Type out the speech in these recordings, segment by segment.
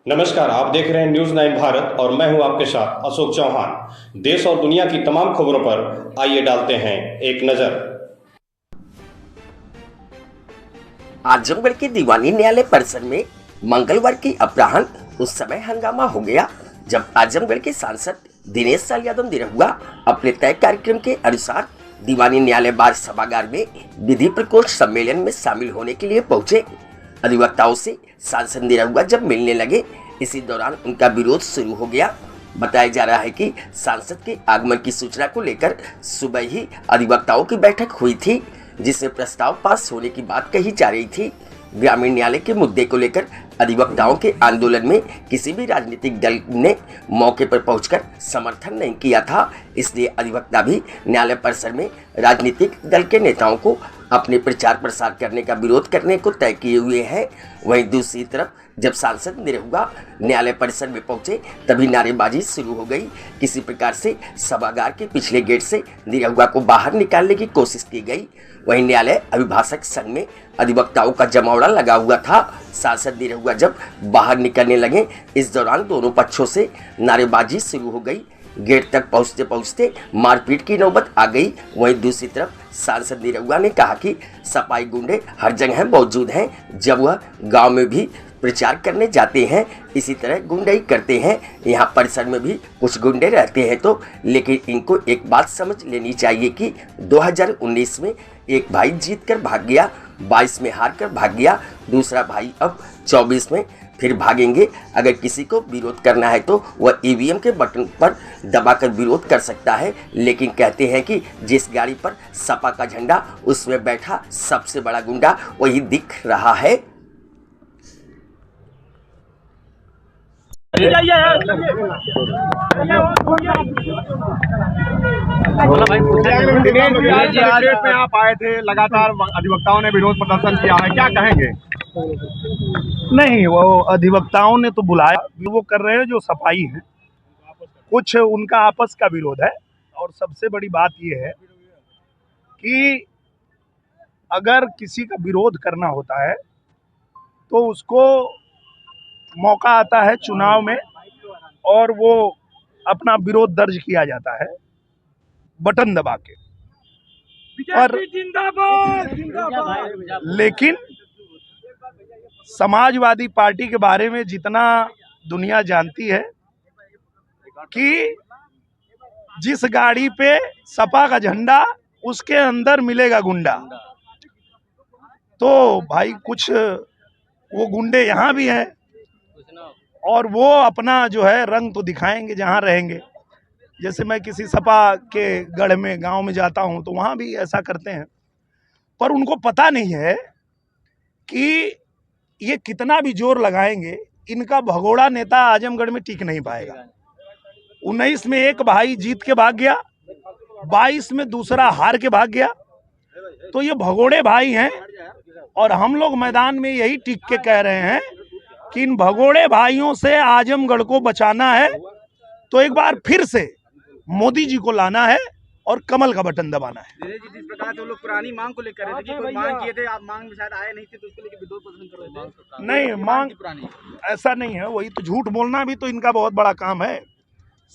नमस्कार, आप देख रहे हैं न्यूज 9 भारत और मैं हूं आपके साथ अशोक चौहान। देश और दुनिया की तमाम खबरों पर आइए डालते हैं एक नजर। आजमगढ़ के दीवानी न्यायालय परिसर में मंगलवार की अपराह्न उस समय हंगामा हो गया जब आजमगढ़ के सांसद दिनेश साल यादव निरहुआ अपने तय कार्यक्रम के अनुसार दीवानी न्यायालय बार सभागार में विधि प्रकोष्ठ सम्मेलन में शामिल होने के लिए पहुंचे। अधिवक्ताओं से सांसद निरहुआ जब मिलने लगे, इसी दौरान उनका विरोध शुरू हो गया। बताया जा रहा है कि सांसद के आगमन की सूचना को लेकर सुबह ही अधिवक्ताओं की बैठक हुई थी, जिसमें प्रस्ताव पास होने की बात कही जा रही थी। ग्रामीण न्यायालय के मुद्दे को लेकर अधिवक्ताओं के आंदोलन में किसी भी राजनीतिक दल ने मौके पर पहुंचकर समर्थन नहीं किया था, इसलिए अधिवक्ता भी न्यायालय परिसर में राजनीतिक दल के नेताओं को अपने प्रचार प्रसार करने का विरोध करने को तय किए हुए हैं। वहीं दूसरी तरफ जब सांसद निरहुआ न्यायालय परिसर में पहुंचे, तभी नारेबाजी शुरू हो गई। किसी प्रकार से सभागार के पिछले गेट से निरहुआ को बाहर निकालने की कोशिश की गई। वहीं न्यायालय अभिभाषक संघ में अधिवक्ताओं का जमावड़ा लगा हुआ था। सांसद निरहुआ जब बाहर निकलने लगे, इस दौरान दोनों पक्षों से नारेबाजी शुरू हो गई। गेट तक पहुंचते पहुंचते मारपीट की नौबत आ गई। वहीं दूसरी तरफ सांसद निरहुआ ने कहा कि सपाई गुंडे हर जगह मौजूद हैं, जब वह गांव में भी प्रचार करने जाते हैं इसी तरह गुंडाई करते हैं। यहाँ परिसर में भी कुछ गुंडे रहते हैं तो, लेकिन इनको एक बात समझ लेनी चाहिए कि 2019 में एक भाई जीत कर भाग गया, 22 में हार कर भाग गया, दूसरा भाई अब 24 में फिर भागेंगे। अगर किसी को विरोध करना है तो वह ईवीएम के बटन पर दबाकर विरोध कर सकता है, लेकिन कहते हैं कि जिस गाड़ी पर सपा का झंडा, उसमें बैठा सबसे बड़ा गुंडा वही दिख रहा है। दिनेश में आप आए थे, लगातार अधिवक्ताओं ने विरोध प्रदर्शन किया है, क्या कहेंगे? नहीं, वो अधिवक्ताओं ने तो बुलाया, वो कर रहे हैं जो सफाई है, कुछ उनका आपस का विरोध है। और सबसे बड़ी बात यह है कि अगर किसी का विरोध करना होता है तो उसको मौका आता है चुनाव में और वो अपना विरोध दर्ज किया जाता है बटन दबा के। और लेकिन समाजवादी पार्टी के बारे में जितना दुनिया जानती है कि जिस गाड़ी पे सपा का झंडा, उसके अंदर मिलेगा गुंडा। तो भाई कुछ वो गुंडे यहाँ भी हैं और वो अपना जो है रंग तो दिखाएंगे जहाँ रहेंगे। जैसे मैं किसी सपा के गढ़ में गांव में जाता हूँ तो वहाँ भी ऐसा करते हैं, पर उनको पता नहीं है कि ये कितना भी जोर लगाएंगे, इनका भगोड़ा नेता आजमगढ़ में टिक नहीं पाएगा। 19 में एक भाई जीत के भाग गया, 22 में दूसरा हार के भाग गया। तो ये भगोड़े भाई हैं और हम लोग मैदान में यही टिक के कह रहे हैं कि इन भगोड़े भाइयों से आजमगढ़ को बचाना है तो एक बार फिर से मोदी जी को लाना है और कमल का बटन दबाना है। जिस प्रकार से वो लोग पुरानी मांग को लेकर रहे थे कि कोई मांग किए थे, आप मांग में शायद आए नहीं थे तो उसको लेकर विरोध प्रदर्शन कर रहे थे। नहीं, मांग ऐसा नहीं है, वही तो झूठ बोलना भी तो इनका बहुत बड़ा काम है।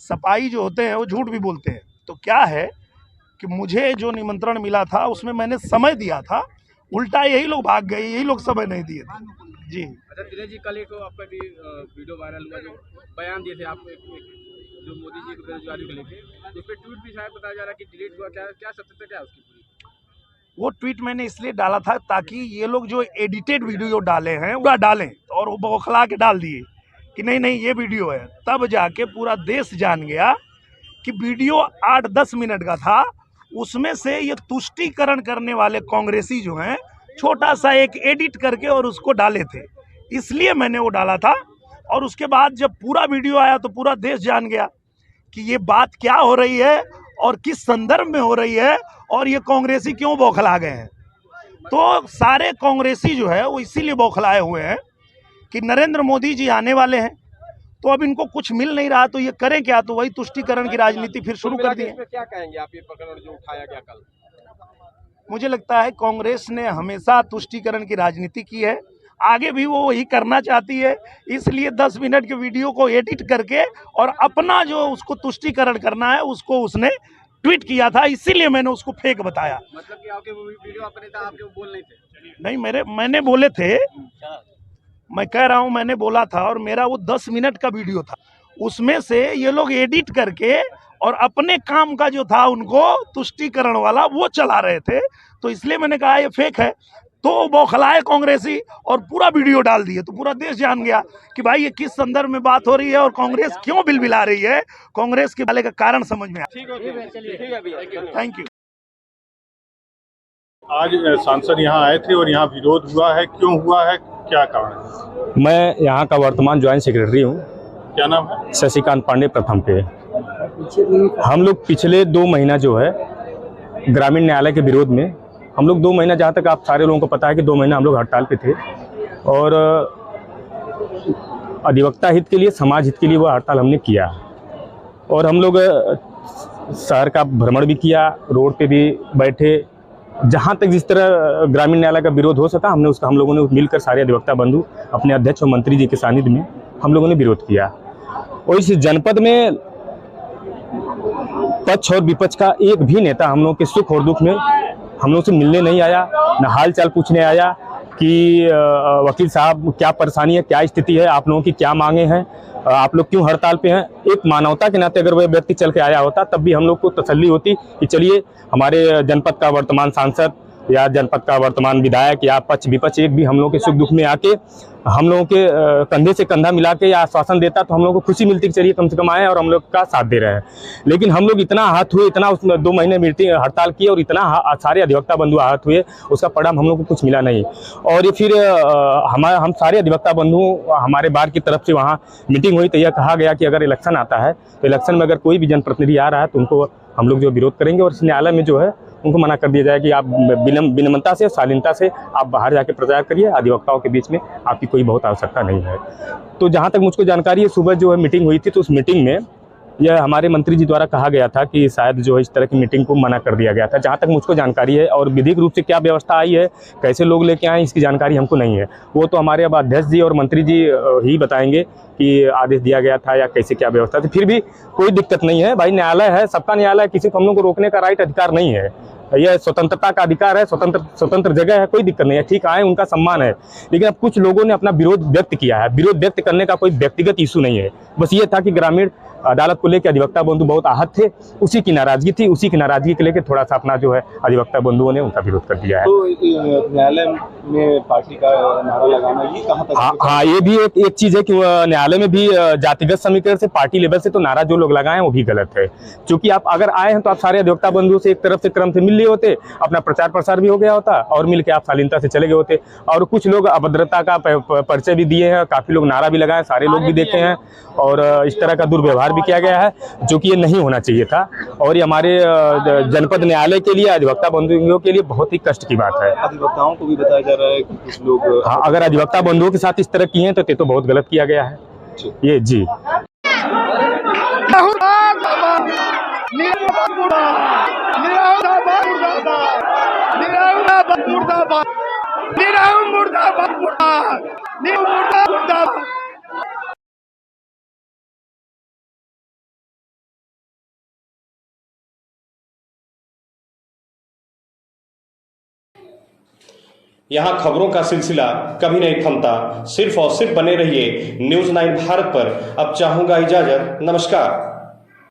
सपाई जो होते हैं वो झूठ भी बोलते हैं। तो क्या है कि मुझे जो निमंत्रण मिला था उसमें मैंने समय दिया था, उल्टा यही लोग भाग गए, यही लोग समय नहीं दिए थे जी। अच्छा दिनेश जी, कल एक आपका भी वीडियो वायरल हुआ जो बयान दिए थे आप जो मोदी जी को बेरोजगारी को लेकर, उस पर ट्वीट भी शायद बताया जा रहा है कि डिलीट हुआ, क्या सत्यता क्या है उसकी पूरी? वो ट्वीट मैंने इसलिए डाला था ताकि ये लोग जो एडिटेड वीडियो डाले हैं वो डालें, और वो बौखला के डाल दिए कि नहीं नहीं ये वीडियो है। तब जाके पूरा देश जान गया कि वीडियो 8-10 मिनट का था। उसमें से ये तुष्टीकरण करने वाले कांग्रेसी जो हैं, छोटा सा एक एडिट करके और उसको डाले थे, इसलिए मैंने वो डाला था। और उसके बाद जब पूरा वीडियो आया तो पूरा देश जान गया कि ये बात क्या हो रही है और किस संदर्भ में हो रही है और ये कांग्रेसी क्यों बौखला गए हैं। तो सारे कांग्रेसी जो है वो इसीलिए बौखलाए हुए हैं कि नरेंद्र मोदी जी आने वाले हैं, तो अब इनको कुछ मिल नहीं रहा तो ये करें क्या, तो वही तुष्टीकरण की राजनीति फिर शुरू कर दी है। क्या कहेंगे आप, ये प्रकरण जो उठाया गया कल? मुझे लगता है कांग्रेस ने हमेशा तुष्टीकरण की राजनीति की है आगे भी वो वही करना चाहती है, इसलिए 10 मिनट के वीडियो को एडिट करके और अपना जो उसको तुष्टीकरण करना है उसको उसने ट्वीट किया था, इसीलिए मैंने उसको फेक बताया। मतलब कि आपके वो वीडियो अपने था, आपके वो बोल नहीं थे? नहीं, मैंने बोले थे, मैं कह रहा हूँ मैंने बोला था, और मेरा वो 10 मिनट का वीडियो था, उसमें से ये लोग एडिट करके और अपने काम का जो था उनको तुष्टीकरण वाला वो चला रहे थे, तो इसलिए मैंने कहा ये फेक है। तो बौखलाए कांग्रेसी और पूरा वीडियो डाल दिए, तो पूरा देश जान गया कि भाई ये किस संदर्भ में बात हो रही है और कांग्रेस क्यों बिलबिला रही है। कांग्रेस के वाले का कारण समझ में आया। Thank you. आज सांसद यहाँ आए थे और यहाँ विरोध हुआ है, क्यों हुआ है, क्या कारण है? मैं यहाँ का वर्तमान ज्वाइंट सेक्रेटरी हूँ। क्या नाम है? शशिकांत पांडे प्रथम पे। हम लोग पिछले 2 महीना जो है ग्रामीण न्यायालय के विरोध में, हम लोग 2 महीना, जहाँ तक आप सारे लोगों को पता है कि 2 महीना हम लोग हड़ताल पे थे और अधिवक्ता हित के लिए, समाज हित के लिए वो हड़ताल हमने किया। और हम लोग शहर का भ्रमण भी किया, रोड पे भी बैठे, जहाँ तक जिस तरह ग्रामीण न्यायालय का विरोध हो सका हमने उसका, हम लोगों ने मिलकर सारे अधिवक्ता बंधु अपने अध्यक्ष और मंत्री जी के सानिध्य में हम लोगों ने विरोध किया। और इस जनपद में पक्ष और विपक्ष का एक भी नेता हम लोगों के सुख और दुख में हम लोग से मिलने नहीं आया, न हाल चाल पूछने आया कि वकील साहब क्या परेशानी है, क्या स्थिति है, आप लोगों की क्या मांगे हैं, आप लोग क्यों हड़ताल पे हैं। एक मानवता के नाते अगर वह व्यक्ति चल के आया होता तब भी हम लोग को तसल्ली होती कि चलिए हमारे जनपद का वर्तमान सांसद या जनपद का वर्तमान विधायक या पक्ष विपक्ष एक भी हम लोग के सुख दुख में आके हम लोगों के कंधे से कंधा मिला के या आश्वासन देता तो हम लोग को खुशी मिलती कि चलिए कम से कम आए और हम लोग का साथ दे रहे हैं। लेकिन हम लोग इतना आहत हुए, इतना उसमें 2 महीने मीटिंग हड़ताल किए और इतना सारे अधिवक्ता बंधु आहत हुए, उसका परिणाम हम लोग को कुछ मिला नहीं। और ये फिर हम सारे अधिवक्ता बंधु हमारे बार की तरफ से वहाँ मीटिंग हुई तो यह कहा गया कि अगर इलेक्शन आता है तो इलेक्शन में अगर कोई भी जनप्रतिनिधि आ रहा है तो उनको हम लोग जो विरोध करेंगे और इस न्यायालय में जो है उनको मना कर दिया जाए कि आप विनम्रता से, शालीनता से आप बाहर जाके प्रचार करिए, अधिवक्ताओं के बीच में आपकी कोई बहुत आवश्यकता नहीं है। तो जहाँ तक मुझको जानकारी है, सुबह जो है मीटिंग हुई थी तो उस मीटिंग में यह हमारे मंत्री जी द्वारा कहा गया था कि शायद जो है इस तरह की मीटिंग को मना कर दिया गया था, जहाँ तक मुझको जानकारी है। और विधिक रूप से क्या व्यवस्था आई है, कैसे लोग लेके आए, इसकी जानकारी हमको नहीं है। वो तो हमारे अब अध्यक्ष जी और मंत्री जी ही बताएंगे कि आदेश दिया गया था या कैसे क्या व्यवस्था थी। फिर भी कोई दिक्कत नहीं है भाई, न्यायालय है, सबका न्यायालय, किसी को हम लोग को रोकने का राइट अधिकार नहीं है, यह स्वतंत्रता का अधिकार है, स्वतंत्र जगह है, कोई दिक्कत नहीं है, ठीक आए, उनका सम्मान है। लेकिन अब कुछ लोगों ने अपना विरोध व्यक्त किया है, विरोध व्यक्त करने का कोई व्यक्तिगत इशू नहीं है, बस ये था कि ग्रामीण अदालत को लेकर अधिवक्ता बंधु बहुत आहत थे, उसी की नाराजगी थी, उसी की नाराजगी के लेकर थोड़ा सा अपना जो है अधिवक्ता बंधुओं ने उनका विरोध कर दिया है। तो न्यायालय में पार्टी का नारा लगाना ये कहाँ तक? हाँ, ये भी एक चीज है कि न्यायालय में भी जातिगत समीकरण से, पार्टी लेवल से तो नारा जो लोग लगाए वो भी गलत है। क्योंकि आप अगर आए हैं तो आप सारे अधिवक्ता बंधुओं से एक तरफ से क्रम से मिल लिए होते, अपना प्रचार प्रसार भी हो गया होता और मिल के आप शालीनता से चले गए होते। और कुछ लोग अभद्रता का परिचय भी दिए हैं, काफी लोग नारा भी लगाए, सारे लोग भी देखे हैं और इस तरह का दुर्व्यवहार भी किया गया है जो कि ये नहीं होना चाहिए था। और ये हमारे जनपद न्यायालय के लिए, अधिवक्ता बंधुओं के लिए बहुत ही कष्ट की बात है। अधिवक्ताओं को भी बताया जा रहा है कि कुछ लोग, हाँ, अगर अधिवक्ता बंधुओं के साथ इस तरह किए हैं तो बहुत गलत किया गया है ये जी। यहाँ खबरों का सिलसिला कभी नहीं थमता, सिर्फ और सिर्फ बने रहिए न्यूज़ 9 भारत पर। अब चाहूंगा इजाजत, नमस्कार।